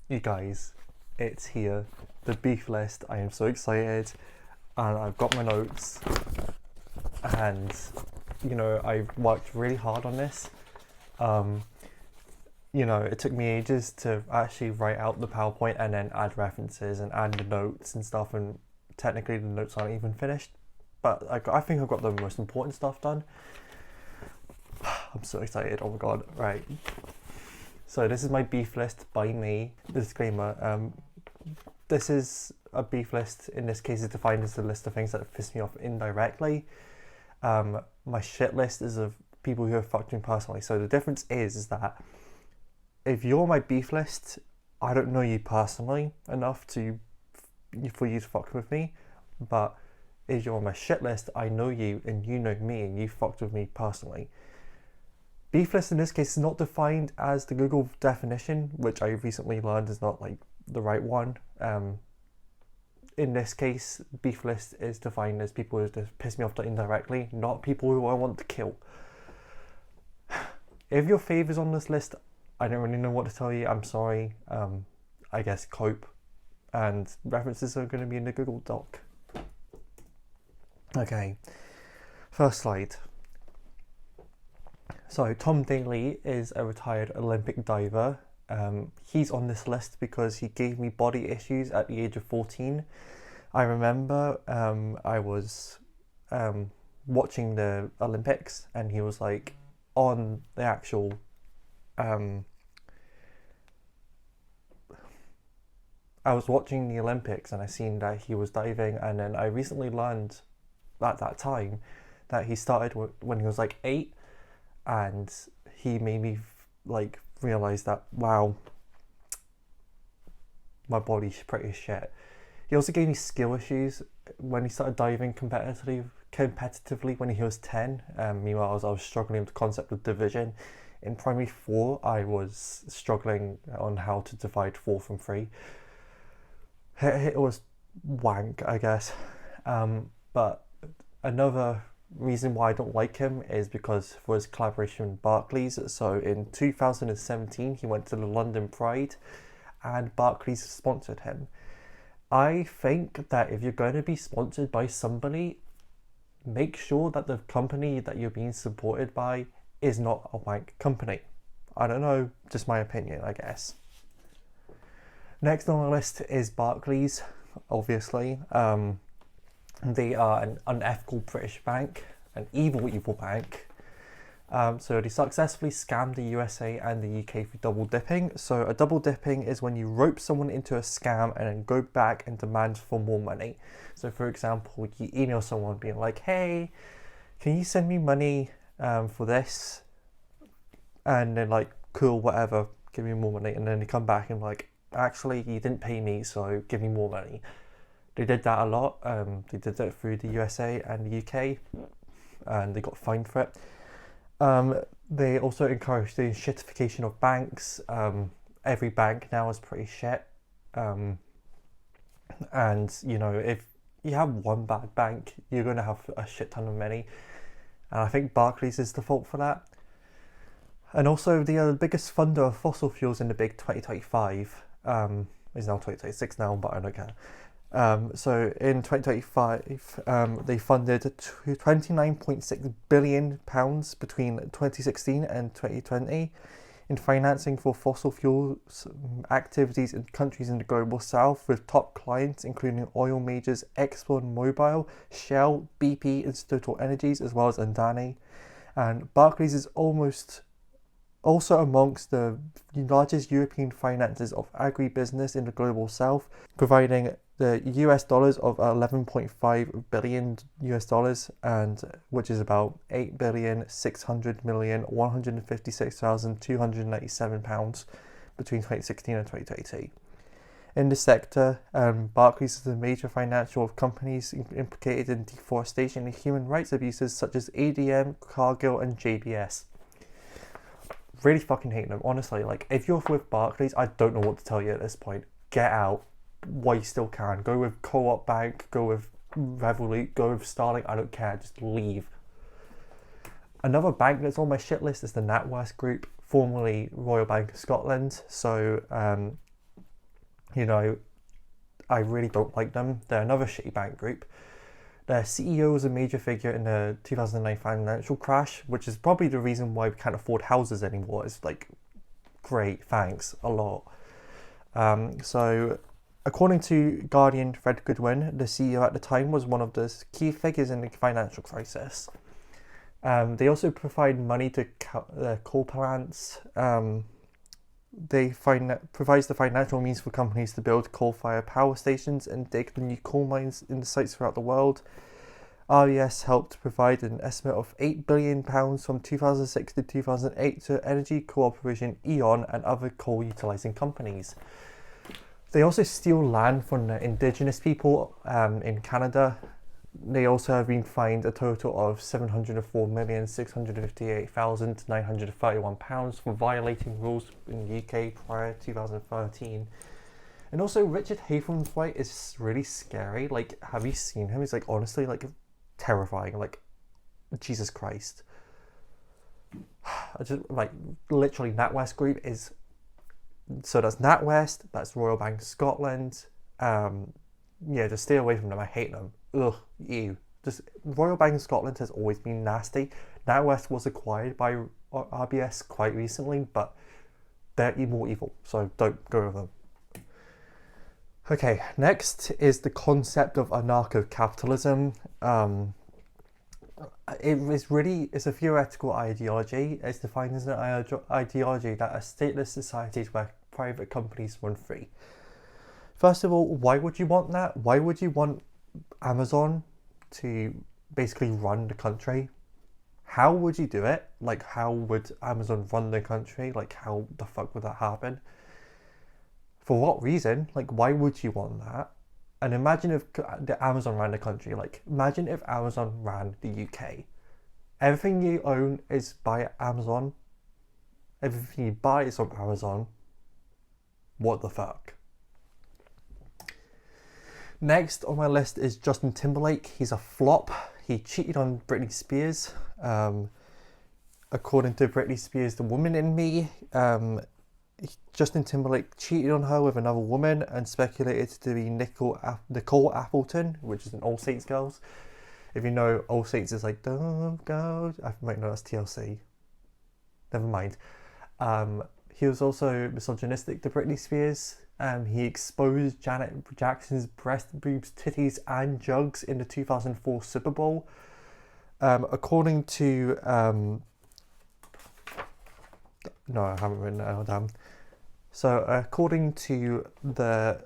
You guys, it's here, the beef list. I am so excited, and I've got my notes, and I've worked really hard on this. It took me ages to actually write out the PowerPoint and then add references and add the notes and stuff, and technically the notes aren't even finished, but I think I've got the most important stuff done. I'm so excited, oh my god. Right, so this is my beef list by me. Disclaimer, this is a beef list. In this case, is defined as a list of things that piss me off indirectly. My shit list is of people who have fucked me personally. So the difference is that if you're my beef list, I don't know you personally enough for you to fuck with me. But if you're on my shit list, I know you and you know me and you fucked with me personally. Beef list in this case is not defined as the Google definition, which I recently learned is not like the right one. In this case, beef list is defined as people who just piss me off indirectly, not people who I want to kill. If your favour's on this list, I don't really know what to tell you. I'm sorry. I guess cope. And references are going to be in the Google Doc. Okay. First slide. So Tom Daley is a retired Olympic diver. He's on this list because he gave me body issues at the age of 14. I remember I was watching the Olympics and he was like on the actual I was watching the Olympics and I seen that he was diving, and then I recently learned at that time that he started when he was like 8, and he made me like realize that, wow, my body's pretty shit. He also gave me skill issues when he started diving competitively when he was 10. Meanwhile, I was struggling with the concept of division. In primary 4, I was struggling on how to divide 4 from 3. It was wank, I guess. But another reason why I don't like him is because for his collaboration with Barclays. So in 2017, he went to the London Pride and Barclays sponsored him. I think that if you're going to be sponsored by somebody, make sure that the company that you're being supported by is not a wank company. I don't know, just my opinion, I guess. Next on the list is Barclays, obviously. They are an unethical British bank, an evil bank. So they successfully scammed the USA and the UK for double dipping. So a double dipping is when you rope someone into a scam and then go back and demand for more money. So for example, you email someone being like, hey, can you send me money for this? And then like, cool, whatever, give me more money. And then they come back and like, actually, you didn't pay me, so give me more money. They did that a lot. They did that through the USA and the UK, and they got fined for it. They also encouraged the shitification of banks. Every bank now is pretty shit. And if you have one bad bank, you're going to have a shit ton of many. And I think Barclays is the fault for that. And also, they are the biggest funder of fossil fuels in the big 2025. It's now 2026 now, but I don't care. So in 2025, they funded £29.6 billion between 2016 and 2020 in financing for fossil fuels activities in countries in the global south, with top clients including oil majors ExxonMobil, Shell, BP, and TotalEnergies, as well as Adani. And Barclays is also amongst the largest European financiers of agribusiness in the global south, providing the US dollars of 11.5 billion US dollars, and which is about 8,600,156,297 pounds between 2016 and 2022. In the sector, Barclays is a major financial companies implicated in deforestation and human rights abuses such as ADM, Cargill, and JBS. Really fucking hate them, honestly. Like, if you're with Barclays, I don't know what to tell you at this point. Get out while you still can. Go with Co-op Bank, go with Revolut, go with Starling, I don't care, just leave. Another bank that's on my shit list is the NatWest Group, formerly Royal Bank of Scotland. So You know, I really don't like them. They're another shitty bank group. Their CEO was a major figure in the 2009 financial crash, which is probably the reason why we can't afford houses anymore. It's like, great, thanks, a lot. So, according to Guardian, Fred Goodwin, the CEO at the time, was one of the key figures in the financial crisis. They also provide money to coal plants. They provides the financial means for companies to build coal-fired power stations and dig the new coal mines in the sites throughout the world. RBS helped provide an estimate of £8 billion from 2006 to 2008 to Energy Corporation, E.ON and other coal-utilising companies. They also steal land from the indigenous people in Canada. They also have been fined a total of £704,658,931 for violating rules in the UK prior to 2013. And also, Richard Haythornthwaite is really scary. Like, have you seen him? He's like, honestly, like, terrifying. Like, Jesus Christ. I just, like, literally, NatWest Group is... So that's NatWest, that's Royal Bank of Scotland. Yeah, just stay away from them. I hate them. Ugh, ew. Just Royal Bank of Scotland has always been nasty. NatWest was acquired by RBS quite recently, but they're more evil, so don't go with them. Okay, next is the concept of anarcho-capitalism. It's a theoretical ideology. It's defined as an ideology that a stateless societies where private companies run free. First of all, why would you want that? Why would you want Amazon to basically run the country? How would you do it? Like, how would Amazon run the country? Like, how the fuck would that happen? For what reason? Like, why would you want that? And imagine if the Amazon ran the country. Like, imagine if Amazon ran the UK. Everything you own is by Amazon. Everything you buy is from Amazon. What the fuck? Next on my list is Justin Timberlake. He's a flop. He cheated on Britney Spears. According to Britney Spears, The Woman in Me, Justin Timberlake cheated on her with another woman and speculated to be Nicole Appleton, which is an All Saints Girls. If you know, All Saints is like, don't go. I might know that's TLC. Never mind. He was also misogynistic to Britney Spears. He exposed Janet Jackson's breast, boobs, titties and jugs in the 2004 Super Bowl. According to... no, I haven't written that. Oh, damn. So, according to the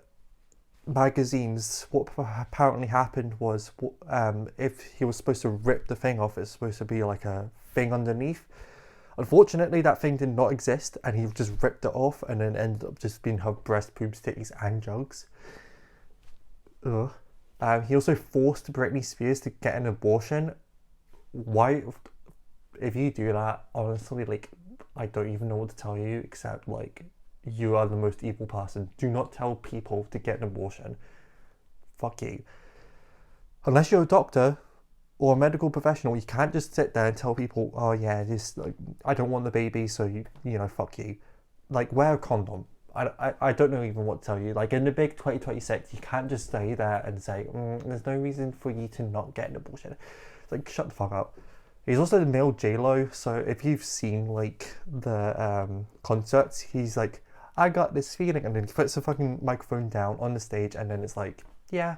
magazines, what apparently happened was if he was supposed to rip the thing off, it's supposed to be like a thing underneath. Unfortunately, that thing did not exist, and he just ripped it off, and then ended up just being her breast, boobs, titties, and jugs. Ugh. He also forced Britney Spears to get an abortion. Why? If you do that, honestly, like, I don't even know what to tell you, except, like, you are the most evil person. Do not tell people to get an abortion. Fuck you. Unless you're a doctor or a medical professional, you can't just sit there and tell people, oh yeah, this, like, I don't want the baby, so you know, fuck you. Like, wear a condom. I don't know even what to tell you. Like, in the big 2026, you can't just stay there and say, there's no reason for you to not get an abortion. It's like, shut the fuck up. He's also the male J-Lo, so if you've seen, like, the concerts, he's like, I got this feeling, and then he puts the fucking microphone down on the stage, and then it's like, yeah,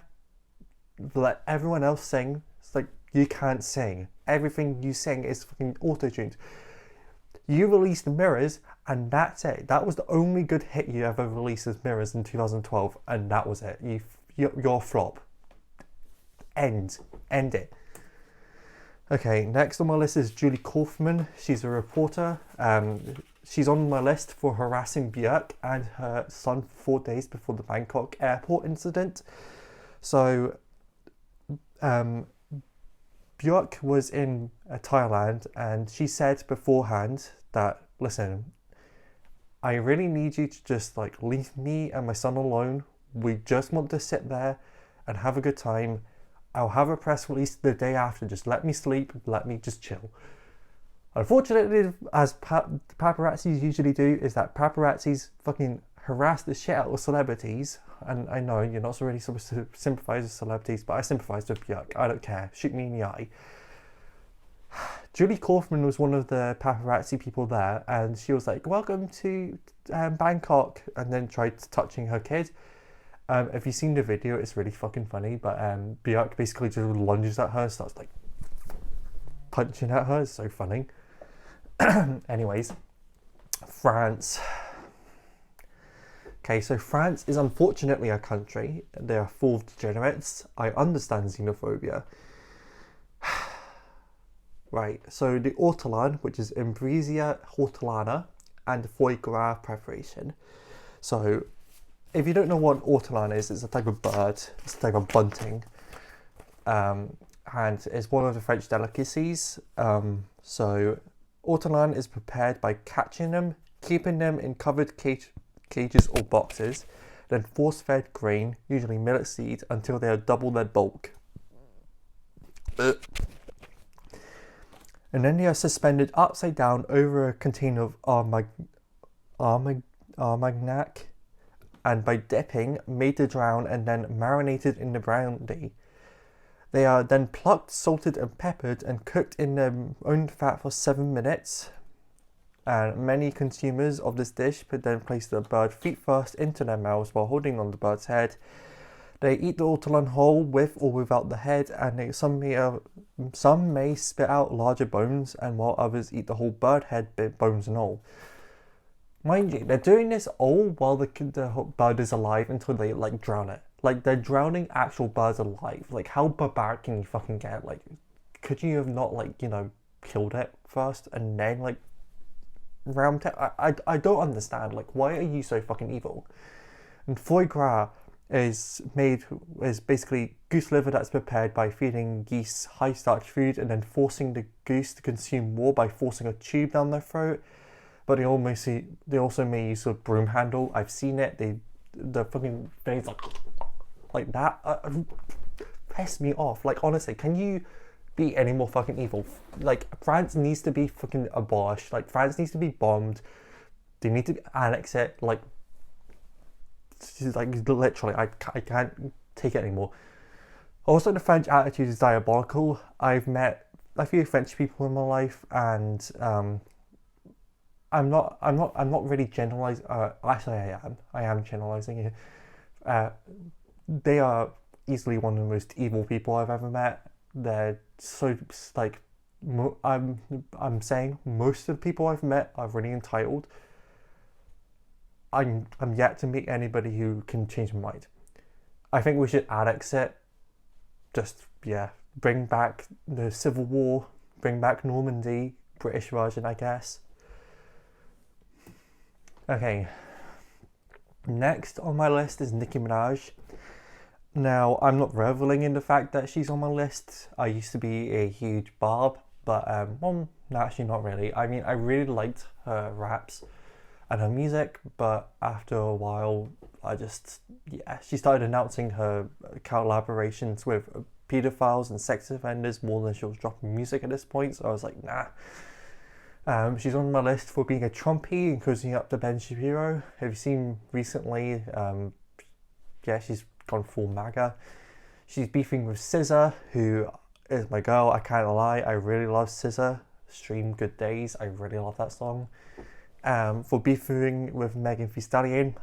let everyone else sing. It's like, you can't sing. Everything you sing is fucking auto-tuned. You released Mirrors, and that's it. That was the only good hit you ever released as Mirrors in 2012, and that was it. You're a flop. End it. Okay, next on my list is Julie Kaufman. She's a reporter. She's on my list for harassing Björk and her son 4 days before the Bangkok airport incident. So, Björk was in Thailand, and she said beforehand that, listen, I really need you to just, like, leave me and my son alone. We just want to sit there and have a good time. I'll have a press release the day after. Just let me sleep. Let me just chill. Unfortunately, as paparazzi usually do, is that paparazzis fucking harass the shit out of celebrities. And I know you're not really supposed to sympathise with celebrities, but I sympathise with Björk. I don't care. Shoot me in the eye. Julie Kaufman was one of the paparazzi people there, and she was like, welcome to Bangkok, and then tried touching her kid. If you've seen the video, it's really fucking funny, but Björk basically just lunges at her and starts like punching at her. It's so funny. Anyways, France. Okay, so France is unfortunately a country. They are full of degenerates. I understand xenophobia. Right, so the ortolan, which is Ambrosia hortulana, and foie gras preparation. So, if you don't know what ortolan is, it's a type of bird. It's a type of bunting. And it's one of the French delicacies. So, ortolan is prepared by catching them, keeping them in covered cages or boxes, then force-fed grain, usually millet seed, until they are double their bulk. And then they are suspended upside down over a container of Armagnac, and by dipping, made to drown and then marinated in the brandy. They are then plucked, salted and peppered and cooked in their own fat for 7 minutes. And many consumers of this dish would then place the bird feet first into their mouths while holding on the bird's head. They eat the ortolan whole, with or without the head, and some may spit out larger bones, and while others eat the whole bird head, bones and all. Mind you, they're doing this all while the bird is alive until they like drown it. Like, they're drowning actual birds alive. Like, how barbaric can you fucking get? Like, could you have not, like, you know, killed it first and then like round it? I don't understand. Like, why are you so fucking evil? And foie gras is basically goose liver that's prepared by feeding geese high starch food and then forcing the goose to consume more by forcing a tube down their throat. But they also may use a broom handle. I've seen it. The fucking things like that piss me off. Like, honestly, can you be any more fucking evil? Like, France needs to be fucking abolished. Like, France needs to be bombed. They need to annex it. Like literally, I can't take it anymore. Also, the French attitude is diabolical. I've met a few French people in my life, and I'm not really generalizing. Actually, I am generalizing here. They are easily one of the most evil people I've ever met. They're so like, I'm saying most of the people I've met are really entitled. I'm yet to meet anybody who can change my mind. I think we should annex it. Just, yeah, bring back the Civil War, bring back Normandy, British version, I guess. Okay, next on my list is Nicki Minaj. Now, I'm not reveling in the fact that she's on my list. I used to be a huge Barb, but well, no, actually not really. I mean, I really liked her raps and her music, but after a while, she started announcing her collaborations with pedophiles and sex offenders more than she was dropping music at this point, so I was like, nah. She's on my list for being a Trumpy and cozying up to Ben Shapiro. Have you seen recently? She's gone full MAGA. She's beefing with SZA, who is my girl. I can't lie, I really love SZA. Stream Good Days, I really love that song. For beefing with Megan Thee Stallion,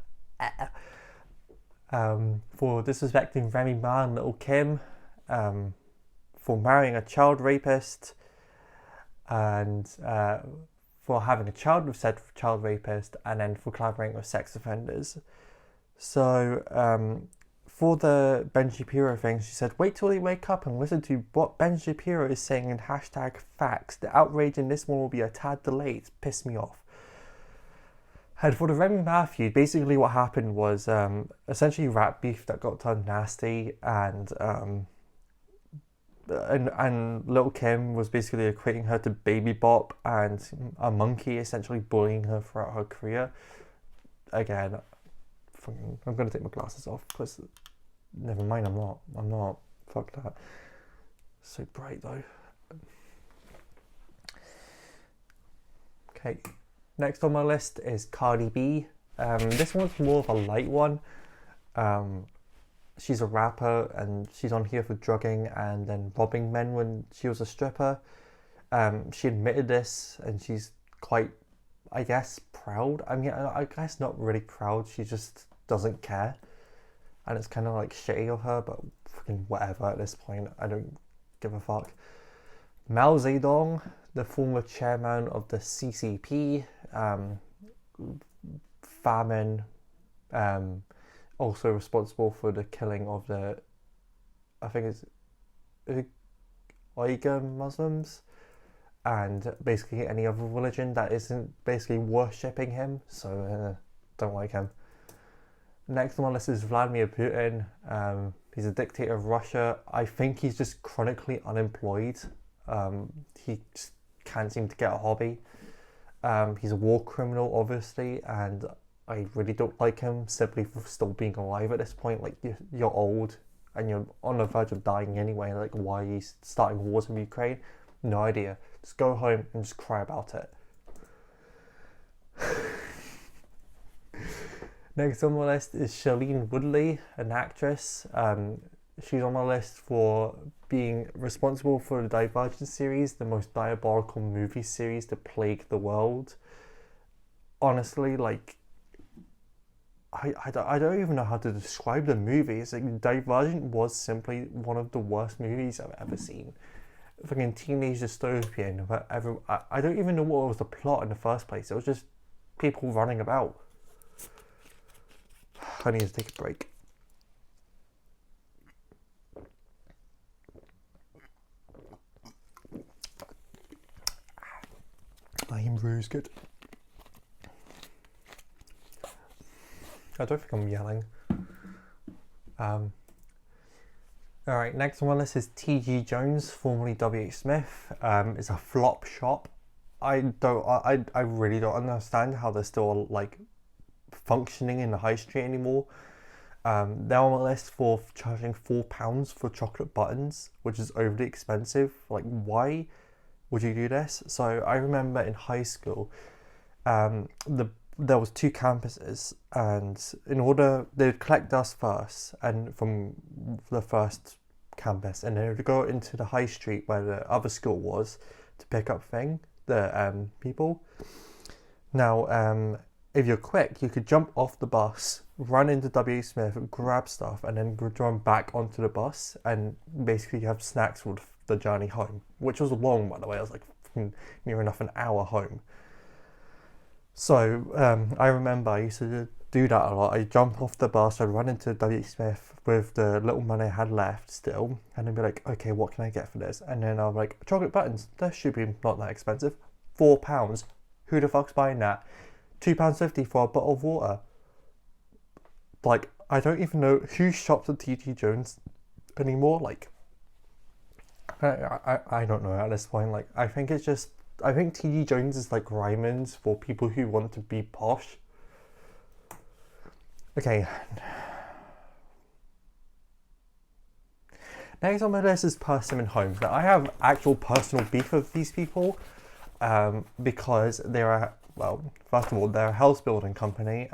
for disrespecting Remy Ma and Lil' Kim, for marrying a child rapist, and for having a child with said child rapist, and then for collaborating with sex offenders. So for the Ben Shapiro thing, she said, wait till they wake up and listen to what Ben Shapiro is saying in #facts. The outrage in this one will be a tad delayed. Pissed me off. And for the Remy Ma feud, basically what happened was essentially rap beef that got turned nasty, and Lil' Kim was basically equating her to Baby Bop and a monkey, essentially bullying her throughout her career. Again, I'm going to take my glasses off because, never mind, I'm not, fuck that. So bright though. Okay, next on my list is Cardi B. This one's more of a light one. She's a rapper and she's on here for drugging and then robbing men when she was a stripper. She admitted this and she's quite, I guess, proud. I mean, I guess not really proud. She just doesn't care. And it's kind of like shitty of her, but fucking whatever at this point. I don't give a fuck. Mao Zedong, the former chairman of the CCP, famine, also responsible for the killing of the, I think it's Uyghur Muslims, and basically any other religion that isn't basically worshipping him, so don't like him. Next on my list is Vladimir Putin. He's a dictator of Russia. I think he's just chronically unemployed. He just can't seem to get a hobby. He's a war criminal, obviously, and I really don't like him simply for still being alive at this point. Like, you're old and you're on the verge of dying anyway. Like, why are you starting wars in Ukraine? No idea. Just go home and just cry about it. Next on my list is Shailene Woodley, an actress. She's on my list for being responsible for the Divergent series, the most diabolical movie series to plague the world. Honestly, like, I don't even know how to describe the movies. Like, Divergent was simply one of the worst movies I've ever seen. Fucking teenage dystopian. I don't even know what was the plot in the first place. It was just people running about. I need to take a break. Lime brew is good. I don't think I'm yelling. Alright, next on my list is T.G. Jones, formerly W.H. Smith. It's a flop shop. I really don't understand how they're still like functioning in the high street anymore. They're on my list for charging £4 for chocolate buttons, which is overly expensive. Like, why would you do this? So I remember in high school, there was 2 campuses, and in order they'd collect us first, and from the first campus, and then they'd go into the high street where the other school was to pick up the people. Now, if you're quick, you could jump off the bus, run into W. Smith, grab stuff, and then run back onto the bus, and basically have snacks for the journey home, which was long, by the way. It was like near enough an hour home. So I remember I used to do that a lot. I'd jump off the bus, I'd run into W. Smith with the little money I had left still, and then be like, okay, what can I get for this? And then I'm like, chocolate buttons, that should be not that expensive. £4. Who the fuck's buying that? £2.50 for a bottle of water. Like, I don't even know who shops at T.G. Jones anymore. Like, I don't know at this point. Like, I think T.G. Jones is like Ryman's for people who want to be posh. Okay. Next on my list is Persimmon Homes. Now, I have actual personal beef with these people because they are, well, first of all, they're a house building company.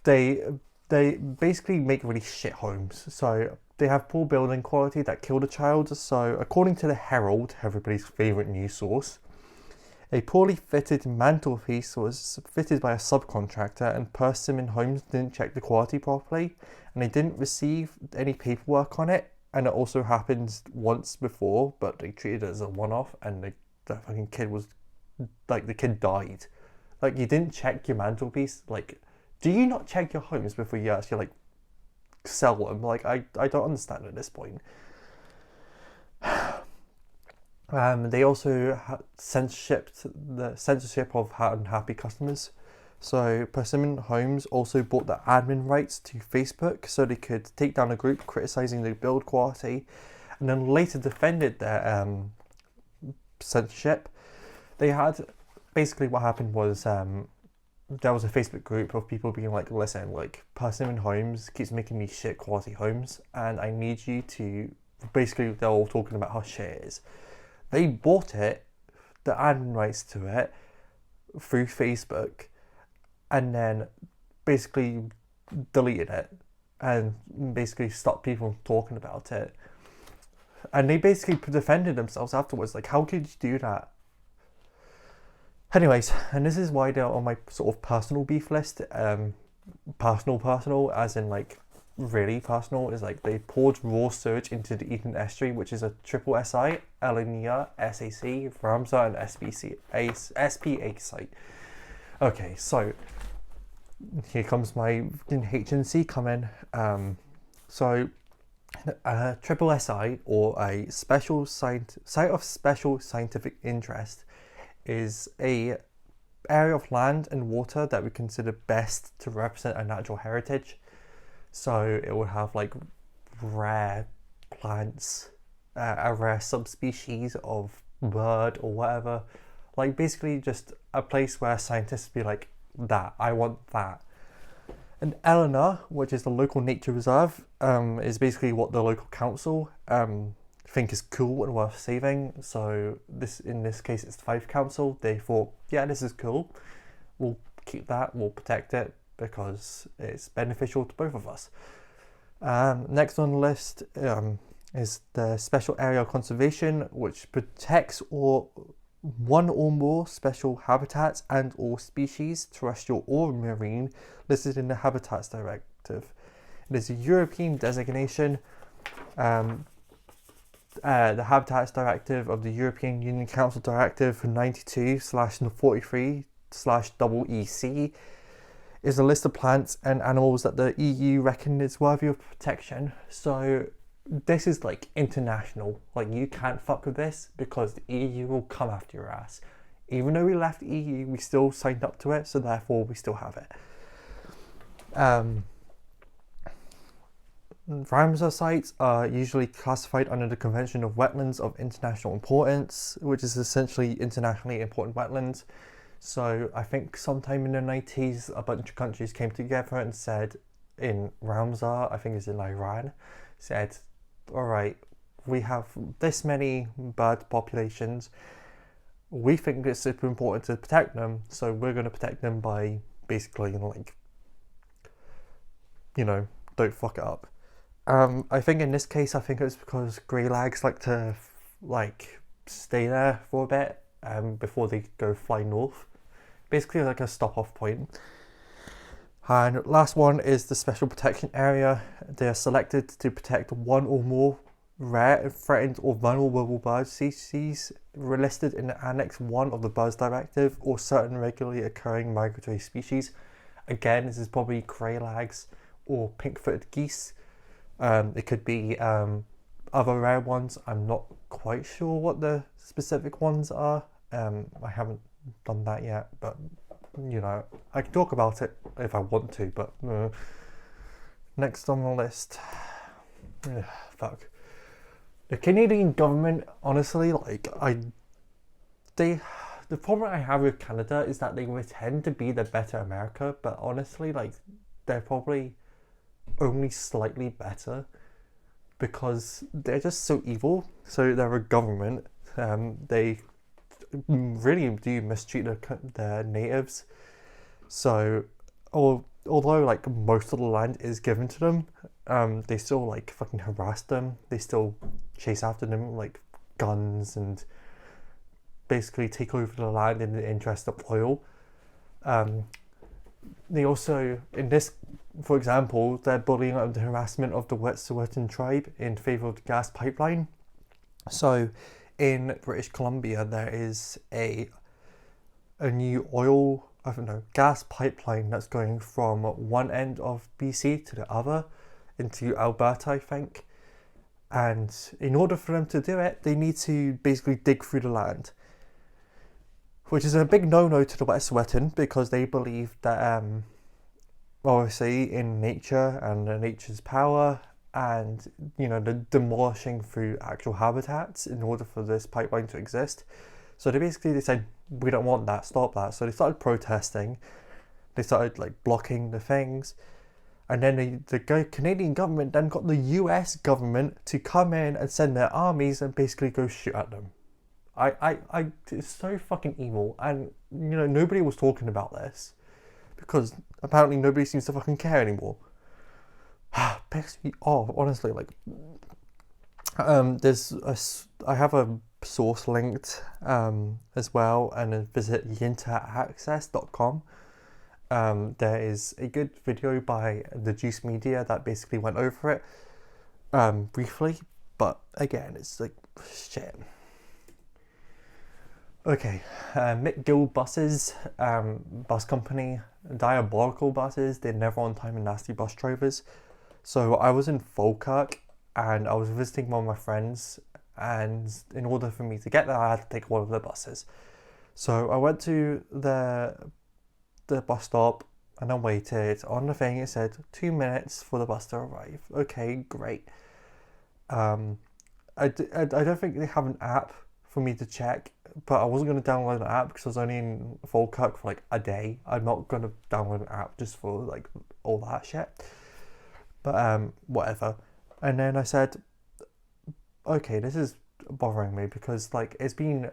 They basically make really shit homes. So they have poor building quality that killed a child. So according to the Herald, everybody's favourite news source, a poorly fitted mantelpiece was fitted by a subcontractor, and Persimmon Homes didn't check the quality properly, and they didn't receive any paperwork on it. And it also happened once before, but they treated it as a one-off, and the fucking kid was, like, the kid died. Like, you didn't check your mantelpiece. Like, do you not check your homes before you actually, like, sell them? Like, I don't understand at this point. They also censored the censorship of unhappy customers. So Persimmon Homes also bought the admin rights to Facebook so they could take down a group criticizing the build quality, and then later defended their censorship. They had, basically what happened was there was a Facebook group of people being like, listen, like, Persimmon Homes keeps making these shit quality homes, and I need you to, basically they're all talking about how shit it is. They bought it, the admin rights to it, through Facebook, and then basically deleted it and basically stopped people talking about it. And they basically defended themselves afterwards. Like, how could you do that? Anyways, and this is why they're on my sort of personal beef list. Personal, as in like really personal, is like they poured raw sewage into the Eden Estuary, which is a triple SI, Alania, SAC, Ramsar, and SPA site. Okay, so here comes my HNC coming. So a triple SI, or a site of special scientific interest, is a area of land and water that we consider best to represent our natural heritage. So it would have like rare plants, a rare subspecies of bird or whatever. Like basically just a place where scientists be like, that, I want that. And Eleanor, which is the local nature reserve, is basically what the local council think is cool and worth saving. So in this case it's the Fife Council. They thought, yeah, this is cool, we'll keep that, we'll protect it because it's beneficial to both of us. Next on the list is the Special Area of Conservation, which protects one or more special habitats and or species, terrestrial or marine, listed in the Habitats Directive. It is a European designation. The Habitats Directive of the European Union Council Directive 92/43/EEC is a list of plants and animals that the EU reckon is worthy of protection. So this is like international. Like, you can't fuck with this because the EU will come after your ass. Even though we left the EU, we still signed up to it, so therefore we still have it. Ramsar sites are usually classified under the Convention of Wetlands of International Importance, which is essentially internationally important wetlands. So I think sometime in the 90s, a bunch of countries came together and said, in Ramsar, I think it's in Iran, said, all right, we have this many bird populations. We think it's super important to protect them, so we're going to protect them by basically, like, you know, don't fuck it up. I think in this case, I think it's because greylags like to stay there for a bit before they go fly north. Basically like a stop-off point. And last one is the Special Protection Area. They are selected to protect one or more rare, threatened or vulnerable bird species listed in Annex 1 of the Birds Directive, or certain regularly occurring migratory species. Again, this is probably greylags or pink-footed geese. It could be other rare ones. I'm not quite sure what the specific ones are. I haven't done that yet, but you know, I can talk about it if I want to, but next on the list, fuck. The Canadian government, honestly, the problem I have with Canada is that they pretend to be the better America, but honestly, like, they're probably only slightly better because they're just so evil. So they're a government. They really do mistreat their natives. So although like most of the land is given to them, they still like fucking harass them. They still chase after them like guns and basically take over the land in the interest of oil. They also, in this, for example, they're bullying and harassment of the Wet'suwet'en tribe in favour of the gas pipeline. So in British Columbia, there is a new gas pipeline that's going from one end of BC to the other into Alberta, I think. And in order for them to do it, they need to basically dig through the land, which is a big no-no to the Wet'suwet'en because they believe that obviously in nature and nature's power, and you know, the demolishing through actual habitats in order for this pipeline to exist. So they said, we don't want that, stop that. So they started protesting, they started like blocking the things, and then the Canadian government then got the US government to come in and send their armies and basically go shoot at them. It's so fucking evil, and you know, nobody was talking about this because apparently nobody seems to fucking care anymore. Picks me off, honestly. Like, I have a source linked as well, and visit yinteraccess.com. There is a good video by the Juice Media that basically went over it briefly, but again, it's like shit. Okay, Mick Gill buses, bus company, diabolical buses. They're never on time and nasty bus drivers. So I was in Falkirk and I was visiting one of my friends, and in order for me to get there, I had to take one of the buses. So I went to the bus stop and I waited. On the thing it said 2 minutes for the bus to arrive. Okay, great. I don't think they have an app for me to check, but I wasn't going to download an app because I was only in Falkirk for like a day. I'm not going to download an app just for like all that shit. But whatever. And then I said, okay, this is bothering me because like it's been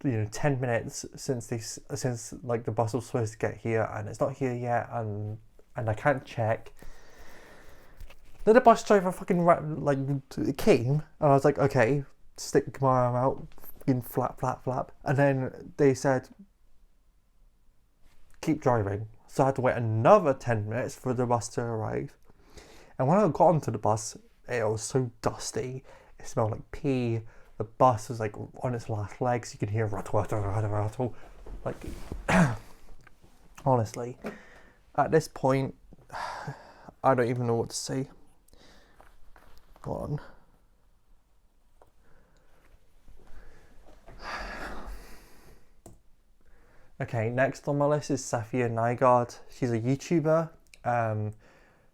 10 minutes since like the bus was supposed to get here and it's not here yet, and I can't check. Then the bus driver fucking came and I was like, okay, stick my arm out, fucking flap, and then they said keep driving. So I had to wait another 10 minutes for the bus to arrive. And when I got onto the bus, it was so dusty. It smelled like pee. The bus was like on its last legs. You could hear rattle. Like, honestly, at this point, I don't even know what to say. Go on. Okay, next on my list is Safiya Nygaard. She's a YouTuber.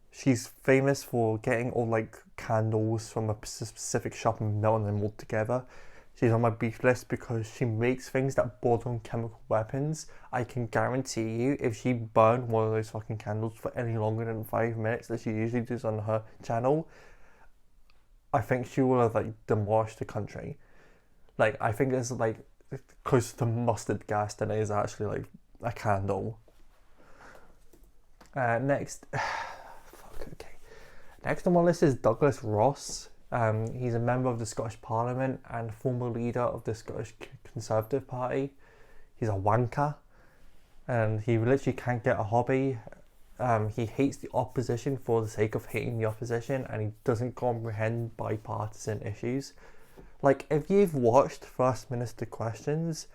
She's famous for getting all like candles from a specific shop and melting them all together. She's on my beef list because she makes things that border on chemical weapons. I can guarantee you, if she burned one of those fucking candles for any longer than 5 minutes that she usually does on her channel, I think she will have like demolished the country. Like, I think it's like closer to mustard gas than it is actually like a candle. Next on my list is Douglas Ross. He's a member of the Scottish Parliament and former leader of the Scottish Conservative Party. He's a wanker and he literally can't get a hobby. He hates the opposition for the sake of hating the opposition, and he doesn't comprehend bipartisan issues. Like, if you've watched First Minister Questions,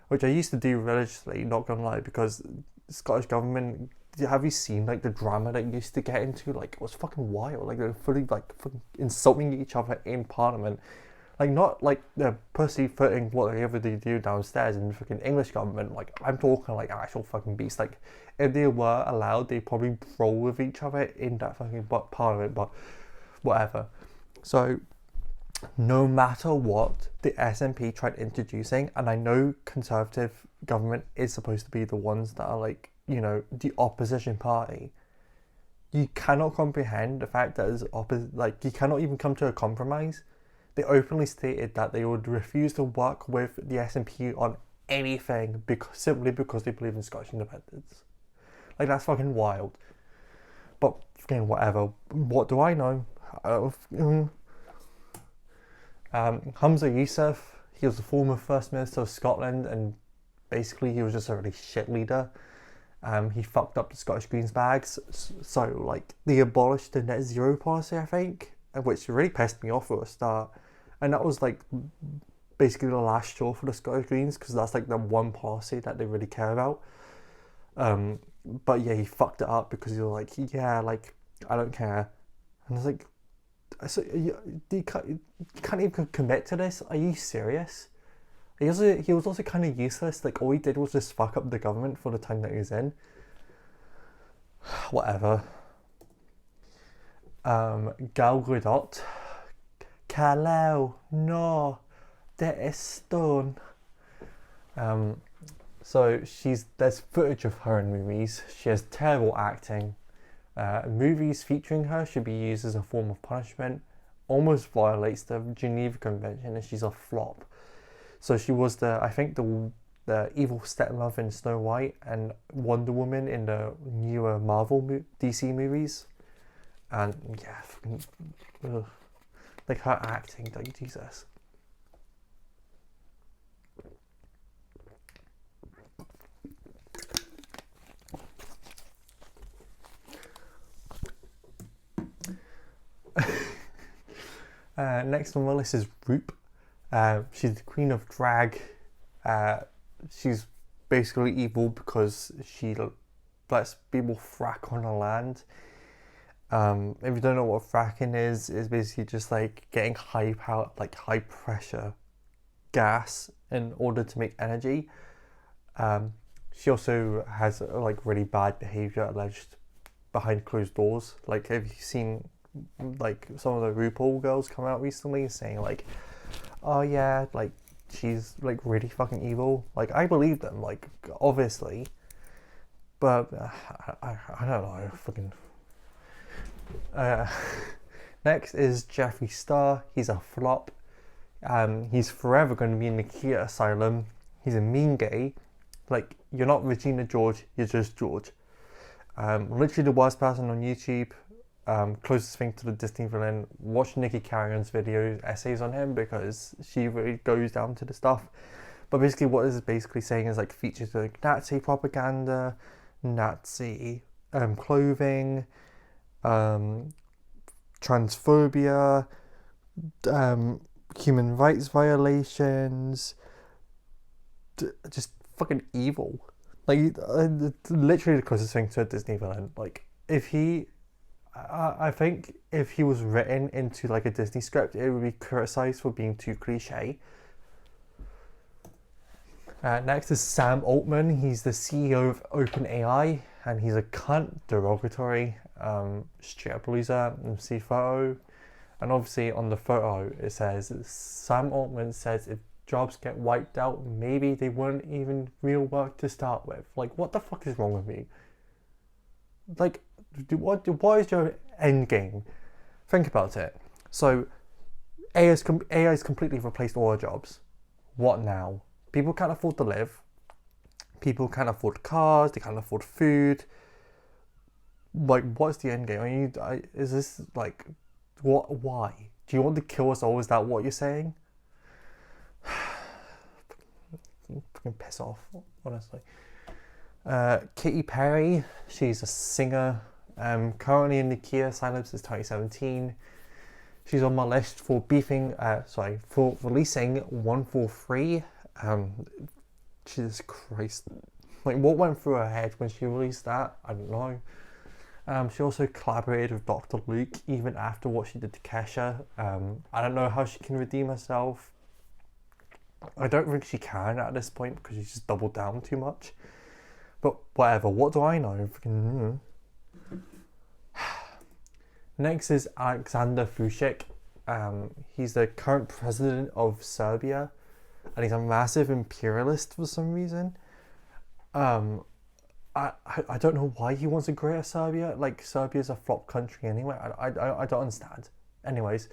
which I used to do religiously, not gonna lie, because the Scottish government, have you seen like the drama that used to get into? Like, it was fucking wild. Like, they're fully like fucking insulting each other in Parliament. Like, not like they're pussyfooting whatever they do downstairs in the fucking English government. Like, I'm talking like actual fucking beasts. Like, if they were allowed, they'd probably brawl with each other in that fucking Parliament, but whatever. So, no matter what the SNP tried introducing, and I know Conservative government is supposed to be the ones that are like, the opposition party, you cannot comprehend the fact that you cannot even come to a compromise. They openly stated that they would refuse to work with the SNP on anything simply because they believe in Scottish independence. Like, that's fucking wild. But again, whatever. What do I know? Humza Yousaf, he was the former First Minister of Scotland, and basically he was just a really shit leader. He fucked up the Scottish Greens bags, so like they abolished the net zero policy, I think, which really pissed me off at the start, and that was like basically the last straw for the Scottish Greens, because that's like the one policy that they really care about. But yeah, he fucked it up because he was like, yeah, like, I don't care, and I was like, so you can't even commit to this? Are you serious? He was also kind of useless. Like, all he did was just fuck up the government for the time that he was in. Whatever. Gal Gadot. Kalau, no, there is stone. So there's footage of her in movies. She has terrible acting. Movies featuring her should be used as a form of punishment. Almost violates the Geneva Convention, and she's a flop. So she was the the evil stepmother in Snow White and Wonder Woman in the newer DC movies. And yeah, fucking, ugh. Like her acting, like Jesus. Next on my list is Roop. She's the queen of drag. She's basically evil because she lets people frack on her land. If you don't know what fracking is, it's basically just like getting high pressure gas in order to make energy. She also has like really bad behavior alleged behind closed doors. Like, have you seen like some of the RuPaul girls come out recently saying like, oh yeah, like she's like really fucking evil? Like, I believe them, like obviously, but I don't know, fucking. Next is Jeffree Star. He's a flop. He's forever going to be in the Kia asylum. He's a mean gay. Like, you're not Regina George, you're just George. Literally the worst person on YouTube. Closest thing to the Disney villain. Watch Nikki Carrion's videos, essays on him, because she really goes down to the stuff. But basically what this is basically saying is like features like Nazi propaganda, Nazi clothing, transphobia, human rights violations, just fucking evil. Like, literally the closest thing to a Disney villain. Like, if he, I think if he was written into like a Disney script, it would be criticized for being too cliche. Next is Sam Altman. He's the CEO of OpenAI, and he's a cunt, derogatory, straight up loser. And see photo, and obviously on the photo it says Sam Altman says if jobs get wiped out, maybe they weren't even real work to start with. Like, what the fuck is wrong with me? Like, what is your end game? Think about it. So AI's completely replaced all our jobs. What now? People can't afford to live. People can't afford cars. They can't afford food. Like, what's the end game? Is this like, what? Why? Do you want to kill us all? Is that what you're saying? Fucking piss off, honestly. Katy Perry, she's a singer. Currently in the Kia asylum since 2017. She's on my list for for releasing 143. Jesus Christ. Like, what went through her head when she released that? I don't know. She also collaborated with Dr. Luke even after what she did to Kesha. I don't know how she can redeem herself. I don't think she can at this point because she's just doubled down too much. But whatever, what do I know? Next is Alexander Vucic. He's the current president of Serbia, and he's a massive imperialist for some reason. I don't know why he wants a greater Serbia. Like, Serbia's a flop country anyway. I don't understand. Anyways,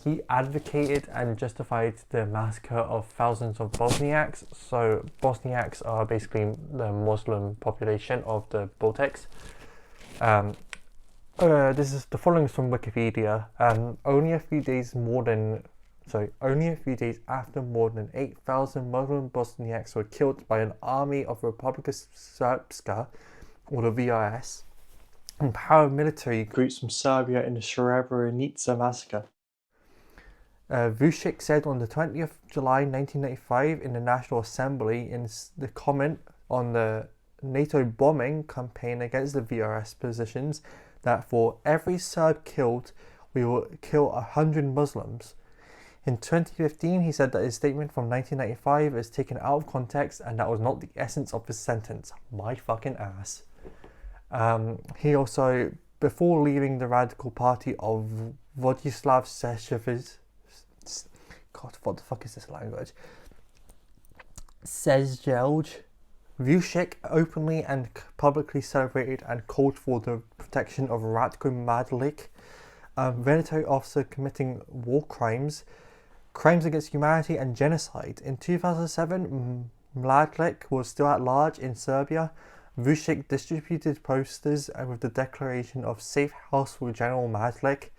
he advocated and justified the massacre of thousands of Bosniaks. So Bosniaks are basically the Muslim population of the Baltics. This is the following is from Wikipedia. Only a few days after more than 8,000 Muslim Bosniaks were killed by an army of Republika Srpska, or the VRS, and paramilitary groups from Serbia in the Srebrenica massacre. Vucic said on the 20th of July 1995 in the National Assembly in the comment on the NATO bombing campaign against the VRS positions that for every Serb killed, we will kill 100 Muslims. In 2015, he said that his statement from 1995 is taken out of context and that was not the essence of his sentence. My fucking ass. He also, before leaving the radical party of Vojislav Šešelj, God, what the fuck is this language? Šešelj, Vucic openly and publicly celebrated and called for the protection of Ratko Mladic, a military officer committing war crimes against humanity and genocide. In 2007, Mladic was still at large in Serbia, Vučić distributed posters with the declaration of safe house for General Mladic.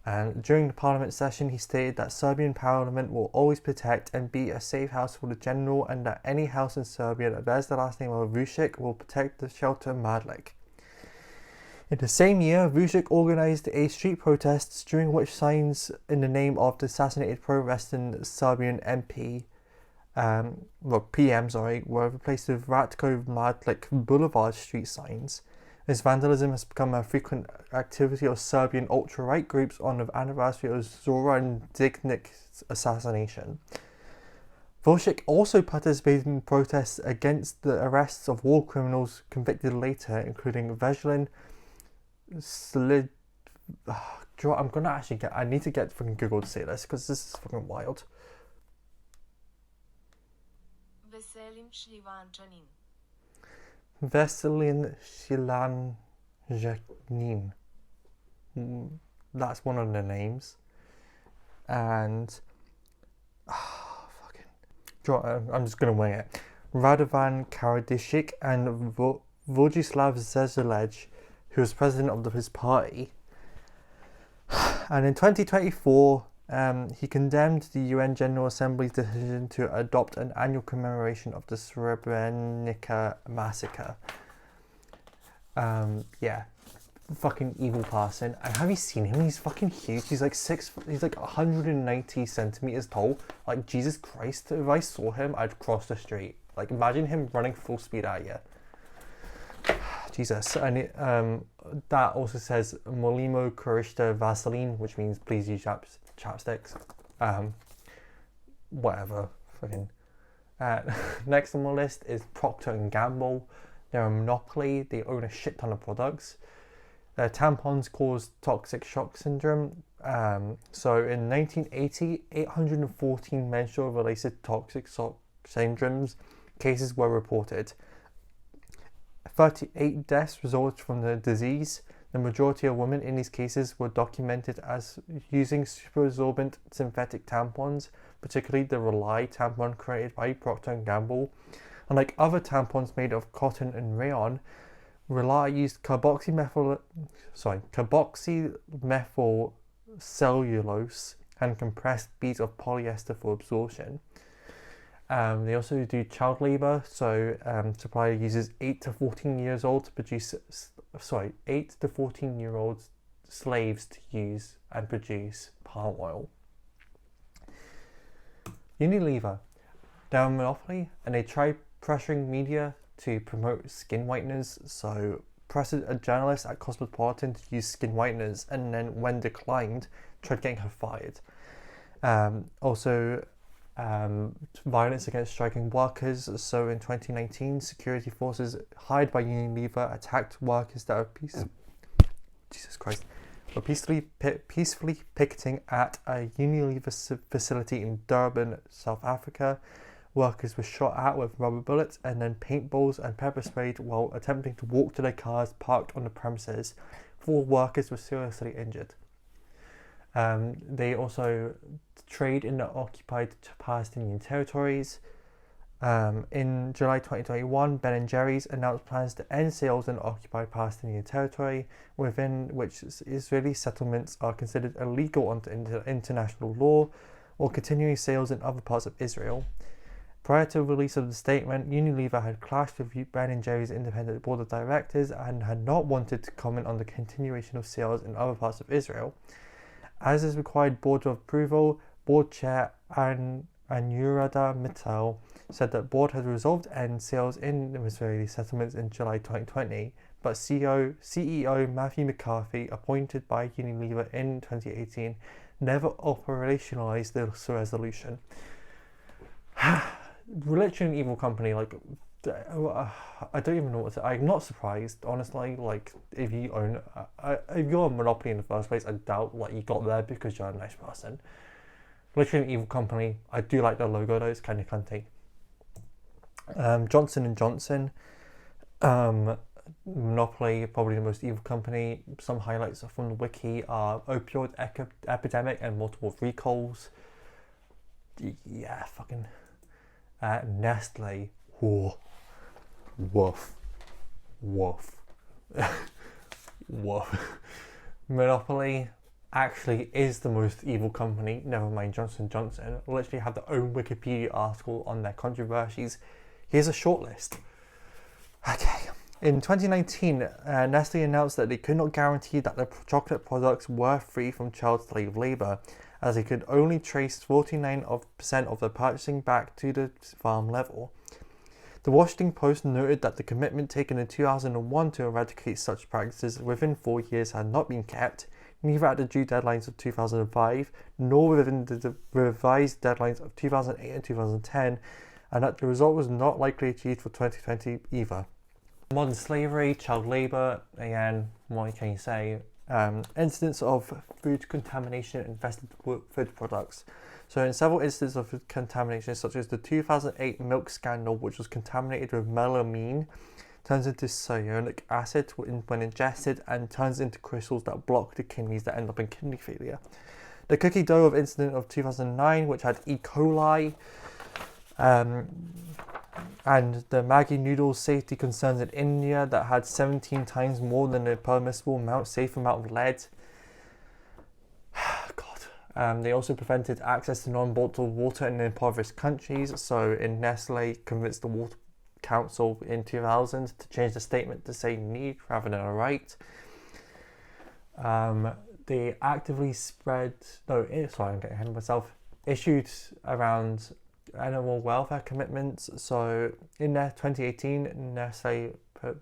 And during the parliament session, he stated that Serbian parliament will always protect and be a safe house for the general, and that any house in Serbia that bears the last name of Vučić will protect the shelter Mladic. In the same year, Vučić organised a street protests during which signs in the name of the assassinated pro-Western Serbian PM, were replaced with Ratko Mladic Boulevard street signs. This vandalism has become a frequent activity of Serbian ultra-right groups on the anniversary of Zoran Đinđić's assassination. Vučić also participated in protests against the arrests of war criminals convicted later, including Veselin Slid. I need to get fucking Google to say this because this is fucking wild. Veselin Šljivančanin. Veselin Šljivančanin. That's one of the names. And I'm just gonna wing it. Radovan Karadzic and Vojislav Zezelej, who was president of his party. And in 2024, he condemned the UN General Assembly's decision to adopt an annual commemoration of the Srebrenica massacre. Fucking evil person. And have you seen him? He's fucking huge. He's like 190 centimeters tall. Like, Jesus Christ, if I saw him, I'd cross the street. Like, imagine him running full speed at you. Jesus. And that also says Molimo Korista Vaseline, which means please use chapsticks. Whatever. Fucking. Next on my list is Procter & Gamble. They're a monopoly. They own a shit ton of products. Tampons cause toxic shock syndrome. So in 1980, 814 menstrual-related toxic shock syndromes cases were reported. 38 deaths resulted from the disease. The majority of women in these cases were documented as using superabsorbent synthetic tampons, particularly the Rely tampon created by Procter & Gamble. Unlike other tampons made of cotton and rayon, Rely used carboxymethyl cellulose and compressed beads of polyester for absorption. They also do child labour, so supplier uses 8 to 14 years old to produce 8 to 14 year old slaves to use and produce palm oil. Unilever, they're a monopoly and they try pressuring media to promote skin whiteners, so pressured a journalist at Cosmopolitan to use skin whiteners, and then when declined, tried getting her fired. Violence against striking workers. So in 2019, security forces hired by Unilever attacked workers that were peacefully picketing at a Unilever facility in Durban, South Africa. Workers were shot at with rubber bullets and then paintballs and pepper sprayed while attempting to walk to their cars parked on the premises. 4 workers were seriously injured. They also trade in the occupied Palestinian territories. In July 2021, Ben & Jerry's announced plans to end sales in the occupied Palestinian territory, within which Israeli settlements are considered illegal under international law, or continuing sales in other parts of Israel. Prior to the release of the statement, Unilever had clashed with Ben & Jerry's independent board of directors and had not wanted to comment on the continuation of sales in other parts of Israel. As is required board approval, board chair Anurada Mittal said that board had resolved to end sales in the Israeli settlements in July 2020, but CEO Matthew McCarthy, appointed by Unilever in 2018, never operationalized this resolution. Literally an evil company. Like, I don't even know what to say. I'm not surprised, honestly. Like, if you're a monopoly in the first place, I doubt like you got there because you're a nice person. Literally an evil company. I do like their logo though, it's kind of cunty. Johnson & Johnson, monopoly, probably the most evil company. Some highlights from the wiki are opioid epidemic and multiple recalls. Yeah, fucking Nestle, woof, woof, woof. Monopoly actually is the most evil company, never mind Johnson & Johnson. Literally have their own Wikipedia article on their controversies. Here's a short list. Okay. In 2019, Nestle announced that they could not guarantee that their chocolate products were free from child slave labour, as they could only trace 49% of their purchasing back to the farm level. The Washington Post noted that the commitment taken in 2001 to eradicate such practices within 4 years had not been kept, neither at the due deadlines of 2005, nor within the revised deadlines of 2008 and 2010, and that the result was not likely achieved for 2020 either. Modern slavery, child labour, again, what can you say? Incidents of food contamination in infested food products. So in several instances of food contamination, such as the 2008 milk scandal, which was contaminated with melamine, turns into cyanic acid when ingested and turns into crystals that block the kidneys that end up in kidney failure. The cookie dough incident of 2009, which had E. coli, and the Maggi noodles safety concerns in India that had 17 times more than the permissible safe amount of lead. God. They also prevented access to non-bottled water in impoverished countries. So in Nestle convinced the Water Council in 2000 to change the statement to say need rather than a right. They actively I'm getting ahead of myself. Issued around animal welfare commitments. So in 2018, Nestle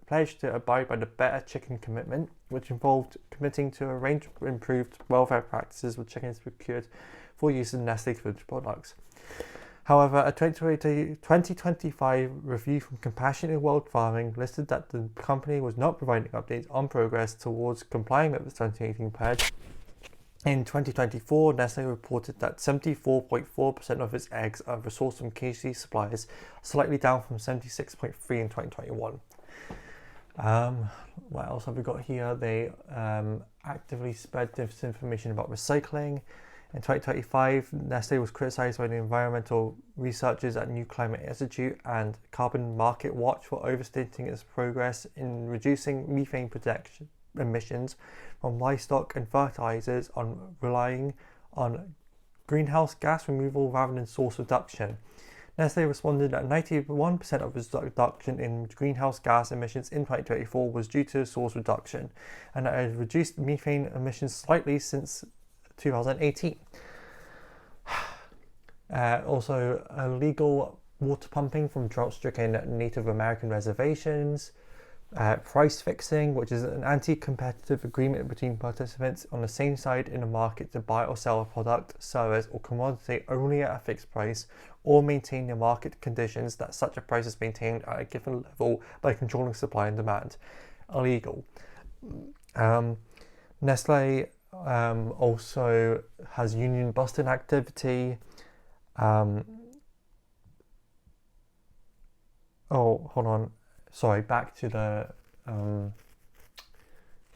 pledged to abide by the Better Chicken Commitment, which involved committing to a range of improved welfare practices with chickens procured for use in Nestle food products. However, a 2025 review from Compassionate World Farming listed that the company was not providing updates on progress towards complying with the 2018 pledge. In 2024, Nestle reported that 74.4% of its eggs are sourced from KC suppliers, slightly down from 76.3% in 2021. What else have we got here? They actively spread disinformation about recycling. In 2025, Nestle was criticised by the environmental researchers at New Climate Institute and Carbon Market Watch for overstating its progress in reducing methane protection emissions from livestock and fertilizers on relying on greenhouse gas removal rather than source reduction. Nestle responded that 91% of its reduction in greenhouse gas emissions in 2024 was due to source reduction, and that it had reduced methane emissions slightly since 2018. Also, illegal water pumping from drought-stricken Native American reservations. Price fixing, which is an anti-competitive agreement between participants on the same side in a market to buy or sell a product, service, or commodity only at a fixed price, or maintain the market conditions that such a price is maintained at a given level by controlling supply and demand. Illegal. Nestle also has union busting activity. Back to the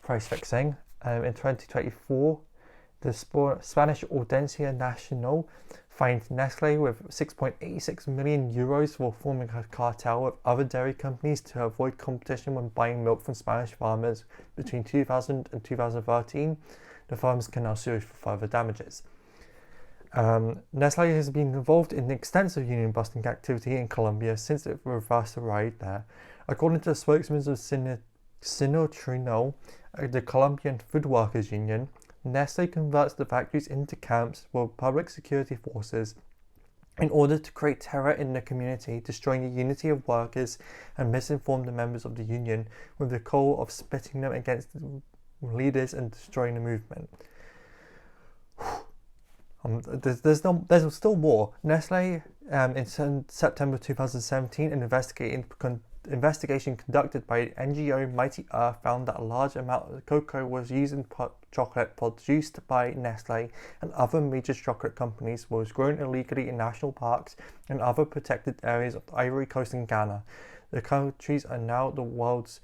price fixing. In 2024, the Spanish Audiencia Nacional fined Nestle with 6.86 million euros for forming a cartel with other dairy companies to avoid competition when buying milk from Spanish farmers between 2000 and 2013. The farmers can now sue for further damages. Nestle has been involved in extensive union busting activity in Colombia since it reversed the riot there. According to the spokesman of Sinotrino, the Colombian Food Workers Union, Nestle converts the factories into camps for public security forces in order to create terror in the community, destroying the unity of workers and misinform the members of the union with the goal of spitting them against the leaders and destroying the movement. There's still more. Nestle, in September 2017, an investigation conducted by NGO Mighty Earth found that a large amount of cocoa was used in chocolate produced by Nestle and other major chocolate companies was grown illegally in national parks and other protected areas of the Ivory Coast and Ghana. The countries are now the world's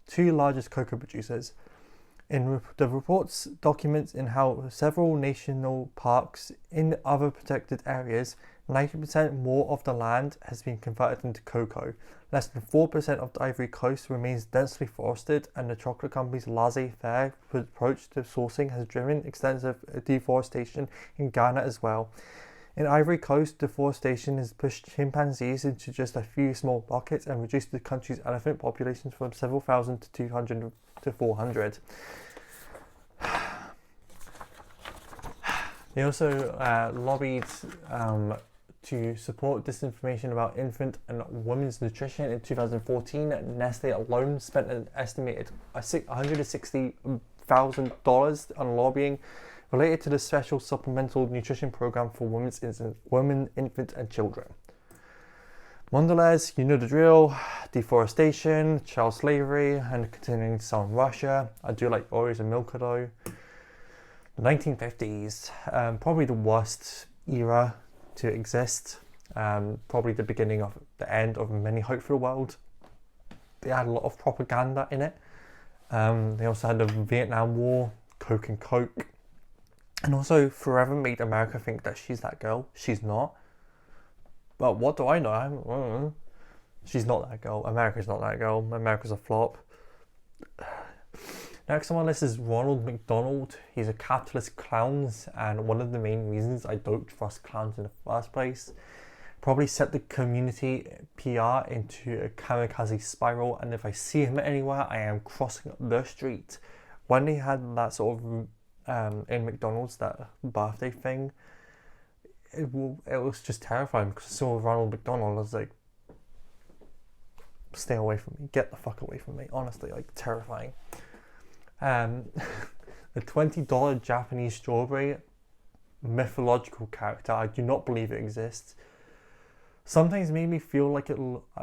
two largest cocoa producers. In the reports documents in how several national parks in other protected areas, 90% more of the land has been converted into cocoa. Less than 4% of the Ivory Coast remains densely forested, and the chocolate company's laissez-faire approach to sourcing has driven extensive deforestation in Ghana as well. In Ivory Coast, deforestation has pushed chimpanzees into just a few small pockets and reduced the country's elephant populations from several thousand to 200 to 400. They also lobbied to support disinformation about infant and women's nutrition in 2014. Nestle alone spent an estimated $160,000 on lobbying related to the special supplemental nutrition program for women, infants, and children. Mondelez, you know the drill. Deforestation, child slavery, and continuing to sell in Russia. I do like Oreos and Milka though. The 1950s, probably the worst era to exist. Probably the beginning of the end of many hope for the world. They had a lot of propaganda in it. They also had the Vietnam War, Coke and Coke. And also forever made America think that she's that girl. She's not. But what do I know? She's not that girl. America's not that girl. America's a flop. Next on my list is Ronald McDonald. He's a capitalist clown, and one of the main reasons I don't trust clowns in the first place. Probably set the community PR into a kamikaze spiral, and if I see him anywhere, I am crossing the street. When they had that sort of in McDonald's, that birthday thing, it was just terrifying because I saw Ronald McDonald. I was like, stay away from me, get the fuck away from me. Honestly, like, terrifying. The $20 Japanese strawberry, mythological character. I do not believe it exists. Sometimes made me feel like it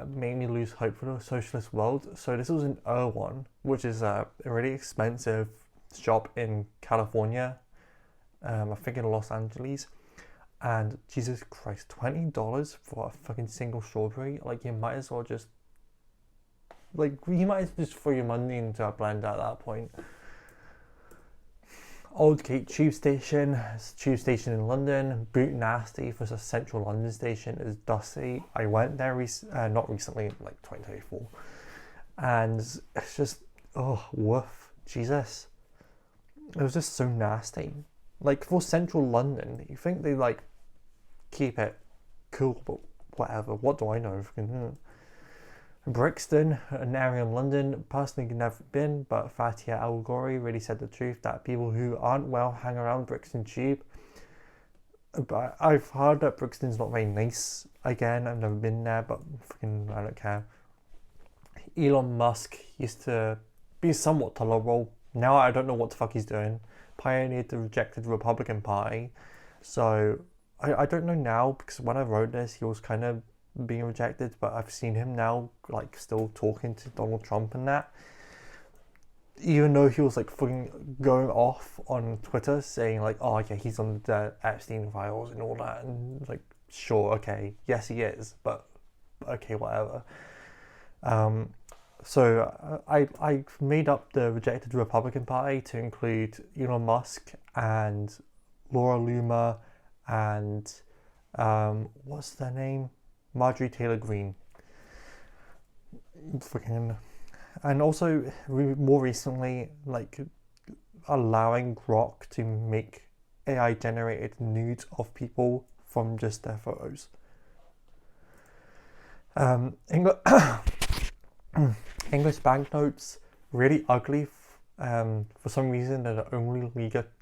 made me lose hope for the socialist world. So this was in Erewhon, which is a really expensive shop in California. I think in Los Angeles. And Jesus Christ, $20 for a fucking single strawberry? Like, you might as well just throw your money into a blender at that point. Aldgate Tube Station, it's a tube station in London. Boot Nasty for the central London station is dusty. I went there not recently, like 2024, and it's just, woof, Jesus. It was just so nasty. Like, for central London, you think they like keep it cool, but whatever. What do I know? Brixton, an area in London, personally never been, but Fatia Al Ghori really said the truth that people who aren't well hang around Brixton Tube. But I've heard that Brixton's not very nice. Again, I've never been there, but freaking I don't care. Elon Musk used to be somewhat tolerable. Now I don't know what the fuck he's doing. Pioneered the rejected Republican Party. So I don't know now, because when I wrote this, he was kind of being rejected, but I've seen him now like still talking to Donald Trump and that, even though he was like fucking going off on Twitter saying like, oh yeah, he's on the Epstein files and all that, and like, sure, okay, yes he is, but okay, whatever. So I made up the rejected Republican Party to include Elon Musk and Laura Loomer and what's their name? Marjorie Taylor Greene. Freaking. And also, more recently, like, allowing Grok to make AI generated nudes of people from just their photos. English banknotes, really ugly. For some reason, they're the only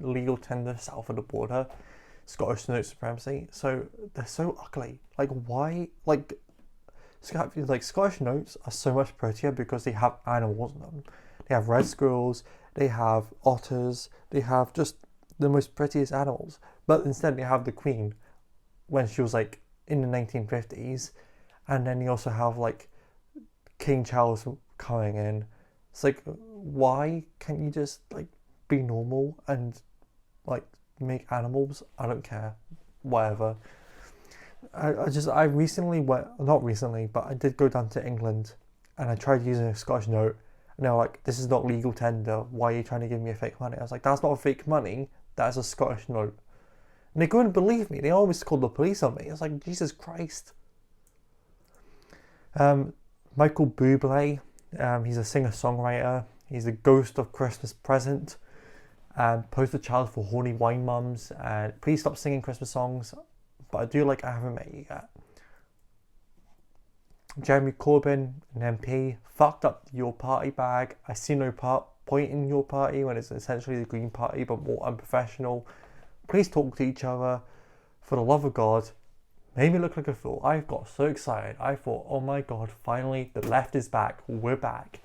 legal tender south of the border. Scottish note supremacy. So they're so ugly. Like, why? Like Scottish notes are so much prettier because they have animals in them. They have red squirrels. They have otters. They have just the most prettiest animals. But instead, they have the Queen when she was like in the 1950s, and then you also have like King Charles coming in. It's like, why can't you just like be normal and like make animals? I don't care, whatever. I recently not recently, but I did go down to England and I tried using a Scottish note, and they were like, this is not legal tender, why are you trying to give me a fake money? I was like, that's not a fake money, that's a Scottish note. And they couldn't believe me. They always called the police on me. It's like, Jesus Christ. Michael Bublé, he's a singer-songwriter. He's the ghost of Christmas Present. Poster child for horny wine mums. And please stop singing Christmas songs. But I do like I Haven't Met You Yet. Jeremy Corbyn, an MP, fucked up your party bag. I see no point in your party when it's essentially the Green Party but more unprofessional. Please talk to each other. For the love of God, made me look like a fool. I got so excited. I thought, oh my God, finally the left is back. We're back.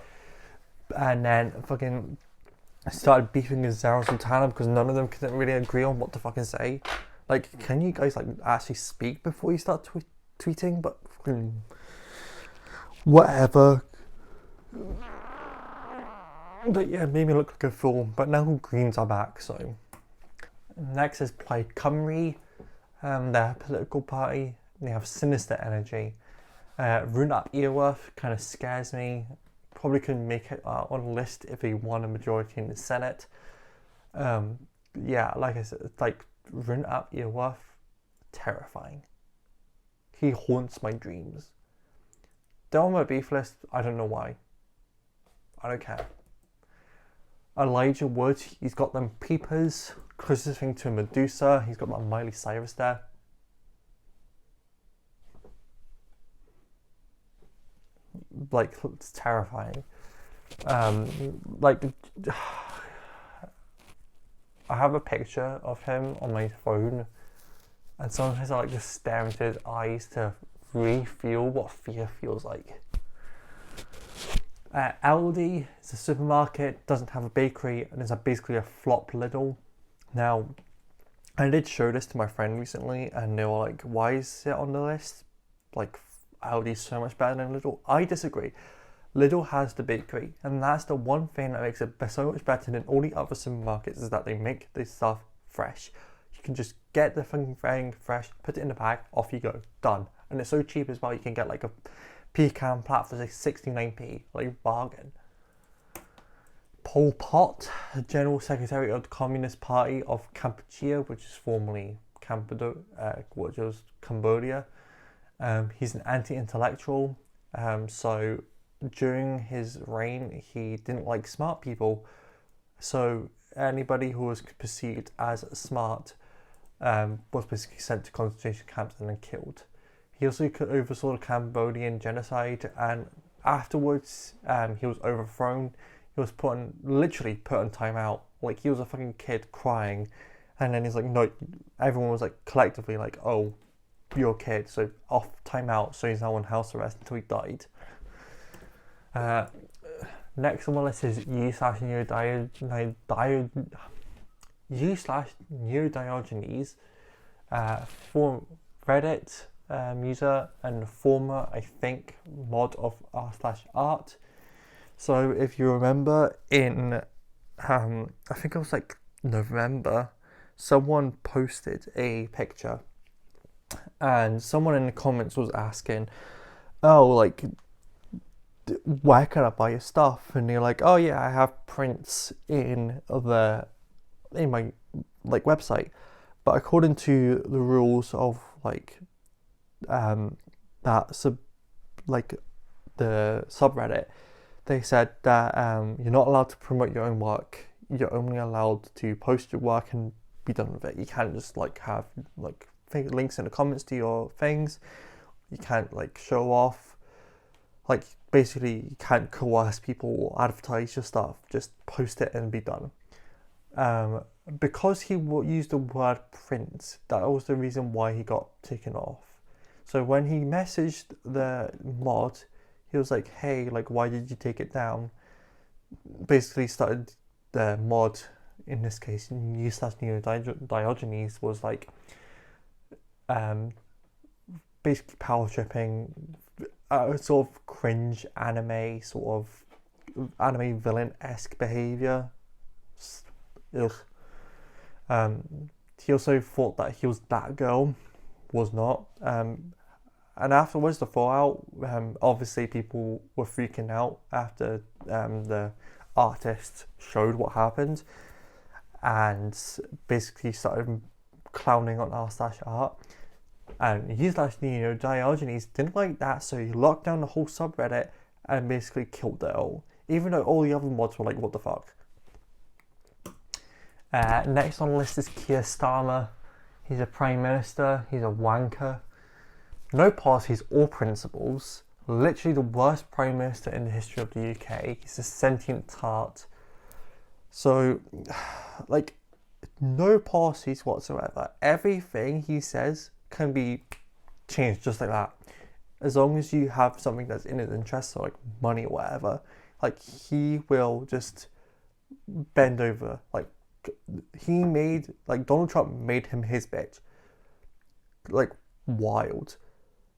And then fucking started beefing with Zara Sultana because none of them couldn't really agree on what to fucking say. Like, can you guys like actually speak before you start tweeting? But fucking whatever. But yeah, made me look like a fool. But now Greens are back, so. Next is Plaid Cymru, their political party. They have sinister energy. Rune Ap Iorwerth kind of scares me. Probably couldn't make it on a list if he won a majority in the Senate. Yeah, like I said, like Rune Ap Iorwerth, terrifying. He haunts my dreams. They're on my beef list. I don't know why. I don't care. Elijah Wood, he's got them peepers. Closest thing to Medusa, he's got that Miley Cyrus there. Like, it's terrifying. Like, I have a picture of him on my phone, and sometimes I like just stare into his eyes to really feel what fear feels like. Aldi is a supermarket, doesn't have a bakery, and is basically a flop Lidl. Now, I did show this to my friend recently, and they were like, why is it on the list? Like, Aldi's so much better than Lidl. I disagree. Lidl has the bakery, and that's the one thing that makes it so much better than all the other supermarkets, is that they make this stuff fresh. You can just get the fucking thing fresh, put it in the bag, off you go, done. And it's so cheap as well. You can get like a pecan plat for like 69p, like bargain. Pol Pot, the General Secretary of the Communist Party of Kampuchea, which is formerly which was Cambodia. He's an anti-intellectual. So during his reign, he didn't like smart people. So anybody who was perceived as smart was basically sent to concentration camps and then killed. He also oversaw the Cambodian genocide, and afterwards he was overthrown. He was literally put on timeout. Like, he was a fucking kid crying, and then he's like, no, everyone was like collectively like, oh, you're a kid, so off timeout. So he's now on house arrest until he died. Next on the list is u/Neodiogenes, for Reddit user and former, I think, mod of r/art. So if you remember in, I think it was like November, someone posted a picture, and someone in the comments was asking, oh, like, where can I buy your stuff? And they're like, oh yeah, I have prints in my like website, but according to the rules of like the subreddit, they said that you're not allowed to promote your own work. You're only allowed to post your work and be done with it. You can't just like have like links in the comments to your things. You can't like show off. Like, basically, you can't coerce people or advertise your stuff. Just post it and be done. Because he used the word print, that was the reason why he got taken off. So when he messaged the mod, he was like, hey, like, why did you take it down? Basically started the mod, in this case, u/Neodiogenes, was like, basically power tripping, sort of cringe anime villain-esque behaviour. Ugh. He also thought that he was that girl, was not. And afterwards, the fallout, obviously people were freaking out after the artist showed what happened, and basically started clowning on r/art. And Diogenes didn't like that, so he locked down the whole subreddit and basically killed it all. Even though all the other mods were like, what the fuck? Next on the list is Keir Starmer. He's a Prime Minister. He's a wanker. No policies or principles. Literally the worst Prime Minister in the history of the UK. He's a sentient tart. So, like, no policies whatsoever. Everything he says can be changed just like that. As long as you have something that's in his interest, so like money or whatever, like he will just bend over. Like Donald Trump made him his bitch. Like wild.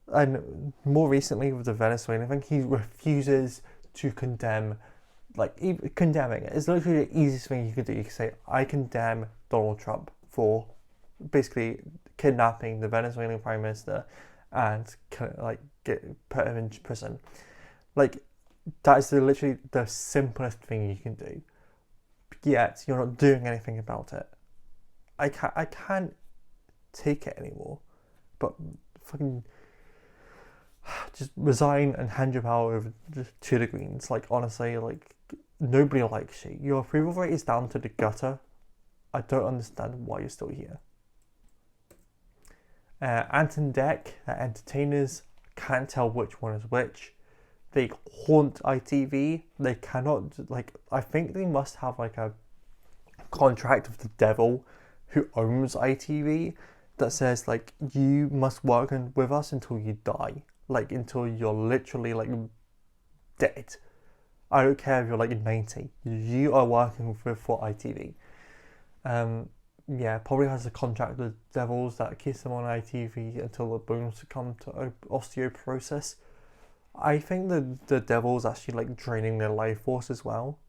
And more recently with the Venezuelan thing, he refuses to condemn, like condemning it. It's literally the easiest thing you can do. You can say, I condemn Donald Trump for basically kidnapping the Venezuelan Prime Minister and put him in prison. Like that is literally the simplest thing you can do. Yet you're not doing anything about it. I can't take it anymore. But fucking just resign and hand your power over to the Greens. Like honestly, like nobody likes you. Your approval rate is down to the gutter. I don't understand why you're still here. Ant and Dec, entertainers, can't tell which one is which. They haunt ITV. They cannot, I think they must have like a contract with the devil who owns ITV that says like you must work with us until you die, like until you're literally like dead. I don't care if you're like 90. You are working for ITV. Probably has a contract with devils that keeps them on ITV until the bones succumb to osteoporosis. I think the devil's actually like draining their life force as well.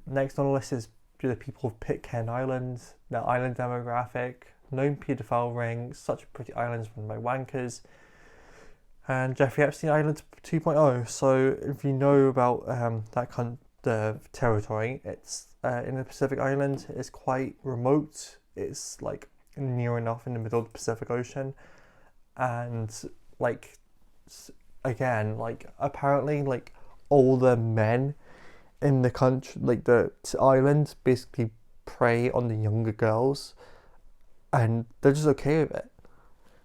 Next on the list is the people of Pitcairn Island, the island demographic, known paedophile ring, such a pretty island run by wankers, and Jeffrey Epstein Island 2.0. So if you know about the territory, it's in the Pacific Island. It's quite remote. It's like near enough in the middle of the Pacific Ocean, and like again, like apparently like all the men in the country, like the island, basically prey on the younger girls, and they're just okay with it.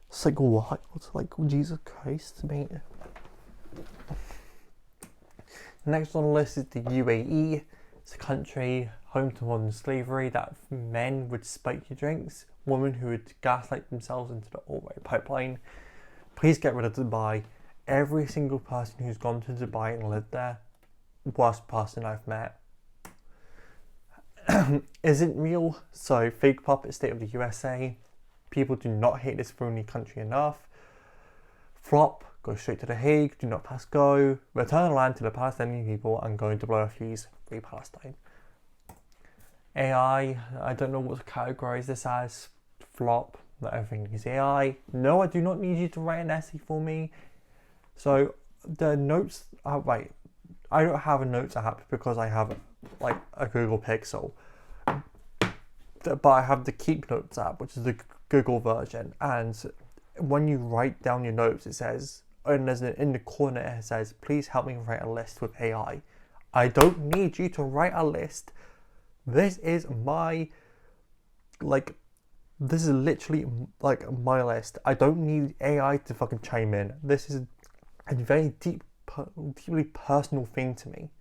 It's like wild. Like Jesus Christ, mate. Next on the list is the UAE. It's a country home to modern slavery that men would spike your drinks, women who would gaslight themselves into the oil pipeline. Please get rid of Dubai. Every single person who's gone to Dubai and lived there, worst person I've met. Isn't real. So fake puppet state of the USA. People do not hate this phony country enough. Flop. Go straight to The Hague, do not pass go, return land to the Palestinian people and go into blow a fuse, free Palestine. AI, I don't know what to categorize this as. Flop, not everything is AI. No, I do not need you to write an essay for me. So the notes are right. I don't have a notes app because I have like a Google Pixel. But I have the Keep Notes app, which is the Google version. And when you write down your notes, it says, and there's in the corner it says, please help me write a list with AI. I don't need you to write a list. This is my, this is literally like my list. I don't need AI to fucking chime in. This is a very deeply personal thing to me.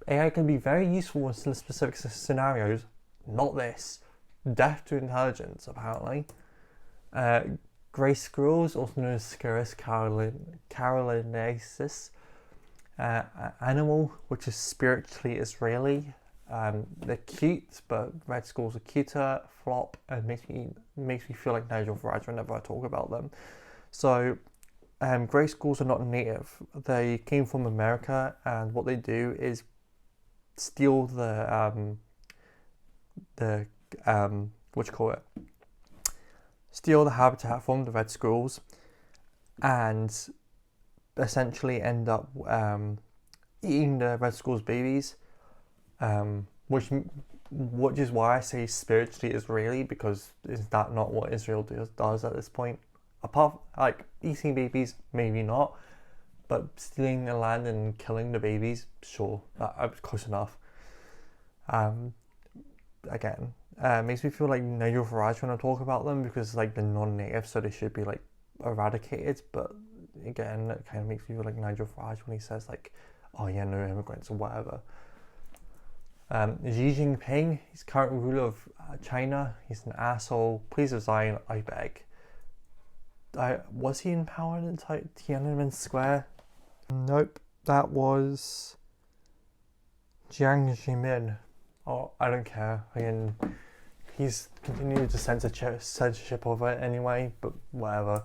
AI can be very useful in some specific scenarios. Not this. Death to intelligence, apparently. Grey squirrels, also known as Scarus carolinensis, animal which is spiritually Israeli. They're cute, but red squirrels are cuter. Flop, and makes me feel like Nigel Farage whenever I talk about them. So, grey squirrels are not native. They came from America, and what they do is steal steal the habitat from the red squirrels and essentially end up eating the red squirrels' babies, which which is why I say spiritually Israeli, because is that not what Israel does at this point? Apart like eating babies, maybe not, but stealing the land and killing the babies, sure, that's close enough. Again, makes me feel like Nigel Farage when I talk about them, because like they're non-native, so they should be like eradicated. But again, it kind of makes me feel like Nigel Farage when he says like, oh yeah, no immigrants or whatever. Xi Jinping, he's current ruler of China. He's an asshole. Please resign, I beg. Was he in power in Tiananmen Square? Nope, that was Jiang Zemin. Oh, I don't care. I mean, he's continued to censorship of it anyway, but whatever.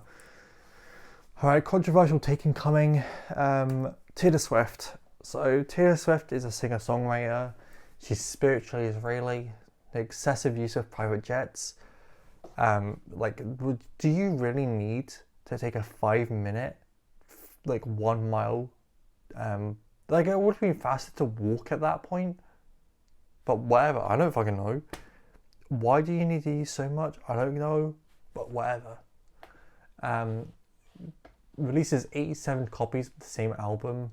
Alright, controversial take incoming. Taylor Swift. So Taylor Swift is a singer-songwriter. She's spiritually Israeli. The excessive use of private jets. Do you really need to take a 5-minute, 1 mile? It would have been faster to walk at that point. But whatever, I don't fucking know. Why do you need to use so much? I don't know, but whatever. Releases 87 copies of the same album.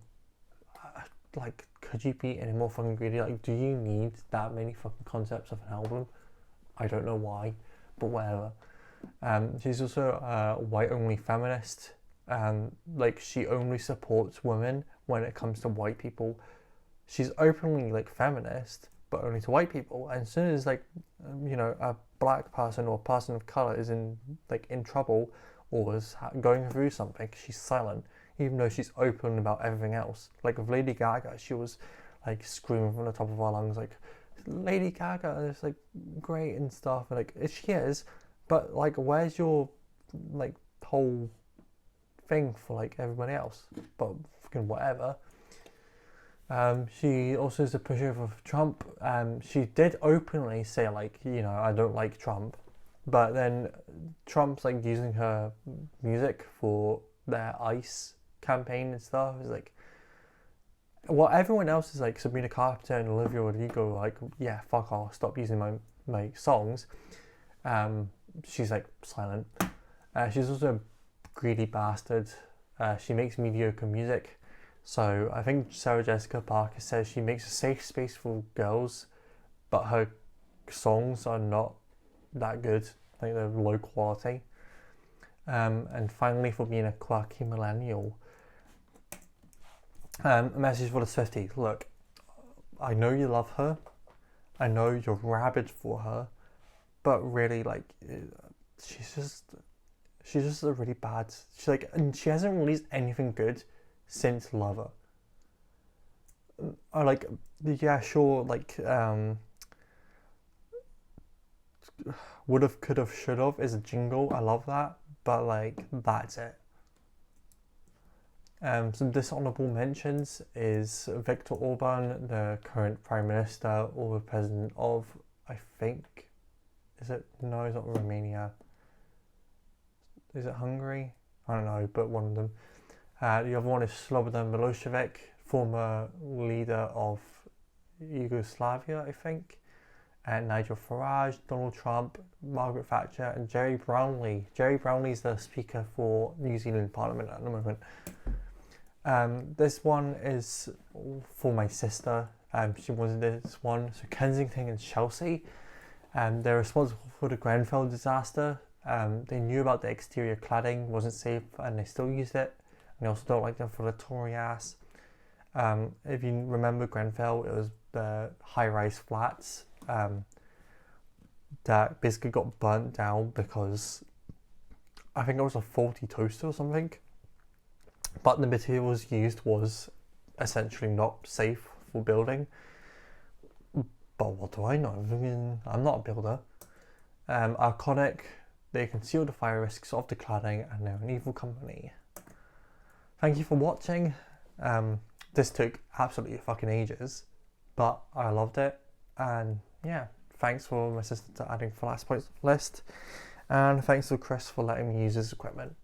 Could you be any more fucking greedy? Do you need that many fucking concepts of an album? I don't know why, but whatever. She's also a white-only feminist. She only supports women when it comes to white people. She's openly feminist, but only to white people. And as soon as a black person or a person of color is in trouble or is going through something, she's silent, even though she's open about everything else. With Lady Gaga, she was screaming from the top of her lungs, Lady Gaga is great and stuff, and she is, but where's your whole thing for everybody else? But fucking whatever. She also is a pusher of Trump. She did openly say I don't like Trump, but then Trump's using her music for their ICE campaign and stuff. Is everyone else is Sabrina Carpenter and Olivia Rodrigo yeah, fuck off, stop using my songs. She's silent. She's also a greedy bastard. She makes mediocre music. So I think Sarah Jessica Parker says she makes a safe space for girls, but her songs are not that good. They're low quality. And finally, for being a quirky millennial, a message for the Swifties. Look, I know you love her. I know you're rabid for her, but really, she's just a really bad. And she hasn't released anything good since Lover. Yeah, sure, would've, could've, should've is a jingle. I love that, but that's it. Some dishonorable mentions is Viktor Orban, the current Prime Minister or the President of, I think, no, it's not Romania. Is it Hungary? I don't know, but one of them. The other one is Slobodan Milosevic, former leader of Yugoslavia, I think. And Nigel Farage, Donald Trump, Margaret Thatcher, and Jerry Brownlee. Jerry Brownlee's the Speaker for New Zealand Parliament at the moment. This one is for my sister. She wanted this one. So Kensington and Chelsea. They're responsible for the Grenfell disaster. They knew about the exterior cladding wasn't safe, and they still used it. And they also don't like them for the Tory ass. If you remember Grenfell, it was the high-rise flats that basically got burnt down because I think it was a faulty toaster or something. But the materials used was essentially not safe for building. But what do I know? I mean, I'm not a builder. Arconic, they conceal the fire risks of the cladding, and they're an evil company. Thank you for watching. This took absolutely fucking ages, but I loved it. And yeah, thanks for my sister adding for last point's list. And thanks to Chris for letting me use his equipment.